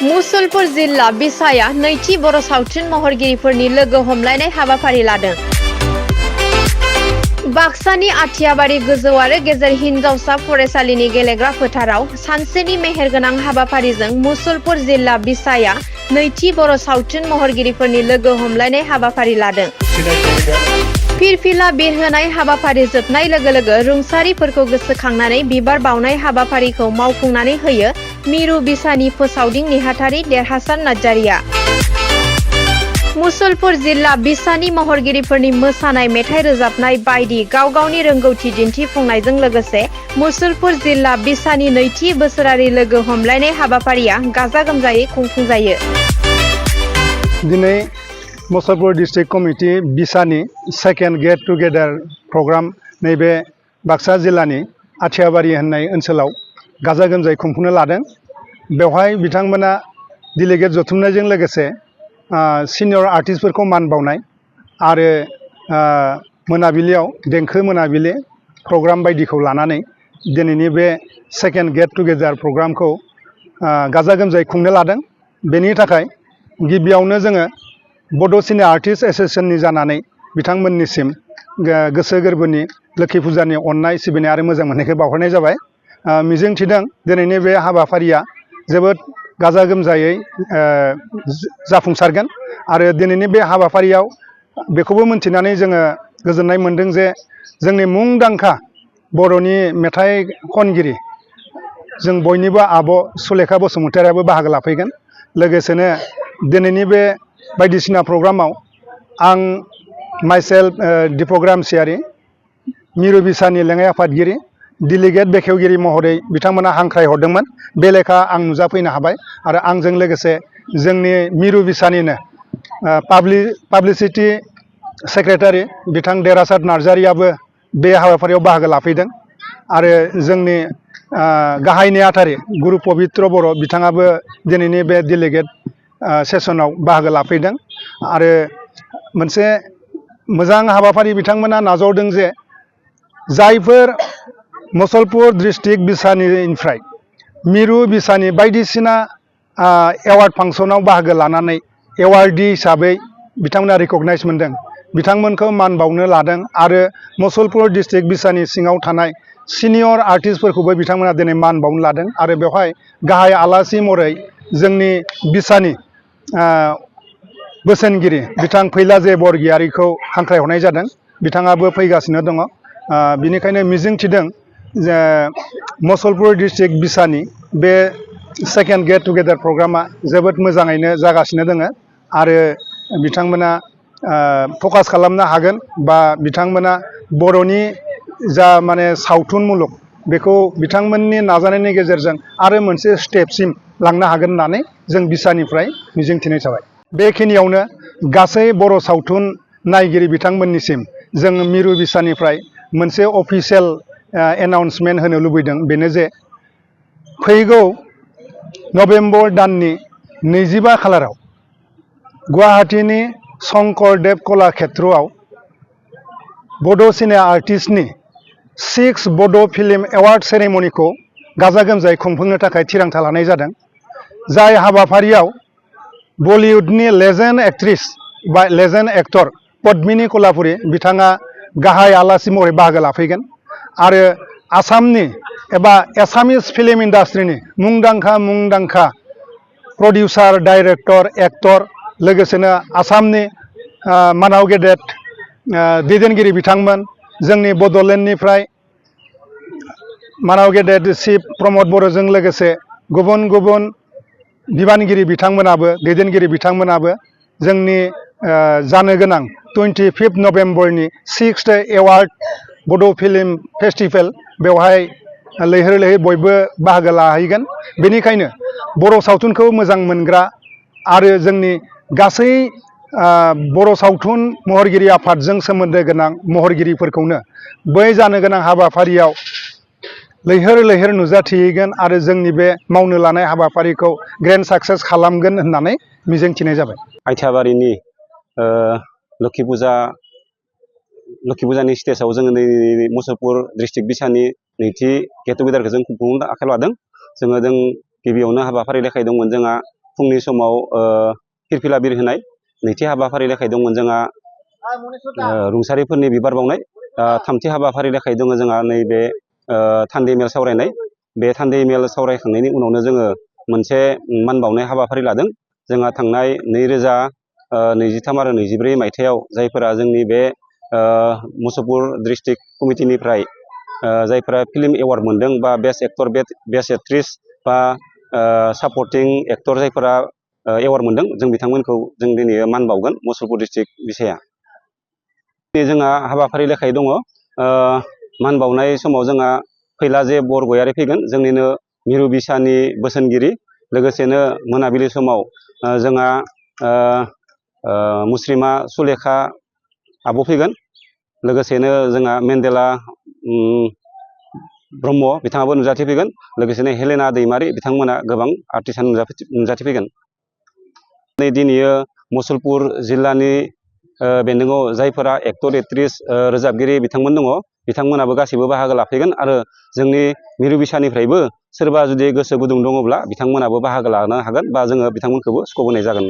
मुसलपुर जिल्ला बिसाया नैथि बर' सावथुन महरगिरिफोरनि लोगो हमलायनाय हाबाफारि लादों। बाक्सानि आथियाबारि गोजौ आरो गेजेर हिनजावसा फरायसालिनि गेलेग्रा फोथाराव सानसेनि मेहेरगोनां हाबाफारिजों मुसलपुर जिल्ला बिसाया नैथि बर' सावथुन महरगिरिफोरनि लोगो हमलायनाय हाबाफारि लादों। फिरफिला बिरहोनाय हाबाफारि जोबनाय लोगो लोगो रुंसारिफोरखौ गोसोखांनानै बिबार बावनाय हाबाफारिखौ मावफुंनानै होयो मिरु बिसानि फोसावदिं नेहाथारि देरहासार नार्जारिया। मुसलपुर जिल्ला बिसानि महरगिरिफोरनि मोसानाय मेथाइ रोजाबनाय बायदि गाव गावनि रोंगौथि दिन्थिफुंनायजों लोगोसे मुसलपुर जिल्ला बिसानि नैथि बोसोरारि लोगो हमलायनाय हाबाफारिया गाजा गोमजायै खुंफुंजायो। दिनै मुसलपुर डिस्ट्रिक्ट कमिटि बिसानि सेकेंड गेट टुगेदार प्रग्राम नैबे बाक्सा जिल्लानि आथियाबारि होननाय ओनसोलाव गाजा गोमजायै खुंफुंनो लादों। बेवहाय बिथांमोना डेलिगेट जथुमनायजों लोगोसे सिनियर आर्टिस्टफोरखौ मान बावनाय आरो मोनाबिलियाव देंखो मोनाबिलि प्रग्राम बायदिखौ लानानै दिनैनि बे सेकेंड गेट टुगेदार प्रग्रामखौ गाजा गोमजायै खुंनो लादों। बेनि थाखाय गिबियावनो जोङो बड' सिनियर आर्टिस्ट एसोसिएशननि जानानै बिथांमोननिसिम गोसो गोरबोनि लोखि फुजानि अननाय सिबिनाय आरो मोजां मोननायखौ बावहरनाय जाबाय। मिजिं थिदों दिनैनि बे हाबाफारिया जोबोद गाजा गोमजायै जाफुंसारगोन आरो दिनैनि बे हाबाफारियाव बेखौबो मोनथिनानै जोङो गोजोननाय मोनदों जे जोंनि मुंदांखा बर'नि मेथाइ खनगिरि जों बयनिबो आब' सुलेखा बसुमतारियाबो बाहागो लाफैगोन। लोगोसेनो दिनैनि बे बायदिसिना प्रग्रामाव आं माइसेल्फ दिपग्राम सियारि मिरु बिसानि लेङाइ आफादगिरि डेलिगेट बेखेवगिरि महरै बिथांमोना हांख्राय हरदोंमोन। बे लेखा आं नुजाफैनो हाबाय आरो आंजों लोगोसे जोंनि मिरु बिसानिनो पाब्लिसिटि सेक्रेटारि बिथां देरहासार नार्जारियाबो बे हाबाफारियाव बाहागो लाफैदों आरो जोंनि गाहाय नेहाथारि गुरु पबित्र बर' बिथाङाबो दिनैनि बे डेलिगेट सेसनाव बाहागो लाफैदों आरो मोनसे मोजां हाबाफारि बिथांमोना नाजावदों जे जायफोर मुसलपुर डिस्ट्रिक्ट बिसानिफ्राय मिरु बिसानि बायदिसिना एवार्ड फांसनाव बाहागो लानानै एवार्डी हिसाबै बिथांमोना रिकगनाइज मोनदों बिथांमोनखौ मान बावनो लादों आरो मुसलपुर डिस्ट्रिक्ट बिसानि सिङाव थानाय सिनियर आर्टिस्टफोरखौबो बिथांमोना दिनै मान बावनो लादों आरो बेवहाय गाहाय आलासि महरै जोंनि बिसानि बोसोनगिरि बिथां फैलाजे बरगयारिखौ हांख्रायहरनाय जादों। बिथाङाबो फैगासिनो दङ। बिनिखायनो मिजिं थिदों जे मुसलपुर डिस्ट्रिक्ट बिसानि बे सेकेंड गेट टुगेदार प्रग्रामा जोबोद मोजाङैनो जागासिनो दङ आरो बिथांमोना फकास खालामनो हागोन बा बिथांमोना बर'नि जा माने सावथुन मुलुग बेखौ बिथांमोननि नाजानायनि गेजेरजों आरो मोनसे स्टेपसिम लांनो हागोन होननानै जों बिसानिफ्राय मिजिंथिनाय जाबाय। बेखिनियावनो गासै बर' सावथुन नायगिरि बिथांमोननिसिम जों मिरु बिसानिफ्राय मोनसे अफिसियेल एनाउन्समेन्ट होनो लुबैदों बेनो जे फैगौ नभेम्बर दाननि 25 खालाराव गुवाहाटीनि शंकरदेव कलाक्षेत्रआव बड' सिनियर आर्टिस्टनि 6 बड' फिल्म एवार्ड सेरेमनिखौ गाजा गोमजायै खुंफुंनो थाखाय थिरांथा लानाय जादों। जाय हाबाफारियाव बलिउडनि लेजेन्ड एक्ट्रिस बा लेजेन्ड एक्टर पद्मिनी कलापुरी बिथाङा गाहाय आलासि महरै बाहागो लाफैगोन आरो आसामनि एबा एसामिस फिल्म इन्डास्ट्रिनि मुंदांखा प्रडिउसार डाइरेक्टर एक्टर लोगोसेनो आसामनि मानाव गेदेर दैदेनगिरि बिथांमोन जोंनि बड'लेण्डनिफ्राय मानाव गेदेर चिफ प्रमद बर'जों लोगोसे गुबुन गुबुन बिबानगिरि बिथांमोनाबो दैदेनगिरि बिथांमोनाबो जोंनि जानो गोनां 25 नभेम्बरनि 6th एवार्ड बड' फिल्म फेस्टिभेल बेवहाय लैहोर लैहोर बयबो बाहागो लाहैगोन। बेनिखायनो बर' सावथुनखौ मोजां मोनग्रा आरो जोंनि गासै बर' सावथुन महरगिरि आफादजों सोमोन्दो गोनां महरगिरिफोरखौनो बै जानो गोनां हाबाफारियाव लैहोर लैहोर नुजाथिहैगोन आरो जोंनि बे मावनो लानाय हाबाफारिखौ ग्रेन्ड साक्सेस खालामगोन होननानै मिजिंथिनाय जाबाय। आथियाबारिनि लोखि फुजानि स्टेजाव जोङो नै मुसलपुर डिस्ट्रिक्ट बिसानि नैथि गेट टुगेदारखौ जों खुंफुंनो आखायाव लादों। जों गिबियावनो हाबाफारि लेखायदोंमोन जोंहा फुंनि समाव फिरफिला बिर होनाय, नैथि हाबाफारि लेखाय दंमोन जोंहा रुंसारिफोरनि बिबार बावनाय, थामथि हाबाफारि लेखाय दङ जोंहा नैबे थान्दै मेल सावरायनाय। बे थान्दै मेल सावरायखांनायनि उनावनो जोङो मोनसे मान बावनाय हाबाफारि लादों। जोंहा थांनाय 2023 आरो 24 मायथाइयाव जायफोरा जोंनि बे मुसलपुर डिस्ट्रिक्ट कमिटिनिफ्राय जायफोरा फिल्म एवार्ड मोनदों बा बेस्ट एक्टर, बेस्ट एक्ट्रिस बा सापर्टिं एक्टर जायफोरा एवार्ड मोनदों, जों बिथांमोनखौ जों दिनै मान बावगोन मुसलपुर डिस्ट्रिक्ट बिसाया। जोंहा हाबाफारि लेखायै दङ मान बावनाय समाव जोंहा फैला जे बर गयारि फैगोन, जोंनिनो मिरु बिसानि बोसोनगिरि। लोगोसेनो मोनाबिलि समाव जोंहा मुस्रिमा सुलेखा आब' फैगोन। लोगोसेनो जोंहा मेन्देला ब्रह्म बिथाङाबो नुजाथिफैगोन। लोगोसेनो हेलेना दैमारि बिथांमोना गोबां आर्टिस्टआनो नुजाथिफैगोन। दिनै मुसलपुर जिल्लानि बेन्दोङाव जायफोरा एक्टर, एक्ट्रिस, रोजाबगिरि बिथांमोन दङ, बिथांमोनाबो गासैबो बाहागो लाफैगोन। आरो जोंनि मिरु बिसानिफ्रायबो सोरबा जुदि गोसो गुदुं दङब्ला बिथांमोनाबो बाहागो लानो हागोन बा जोङो बिथांमोनखौबो स्कप होनाय जागोन।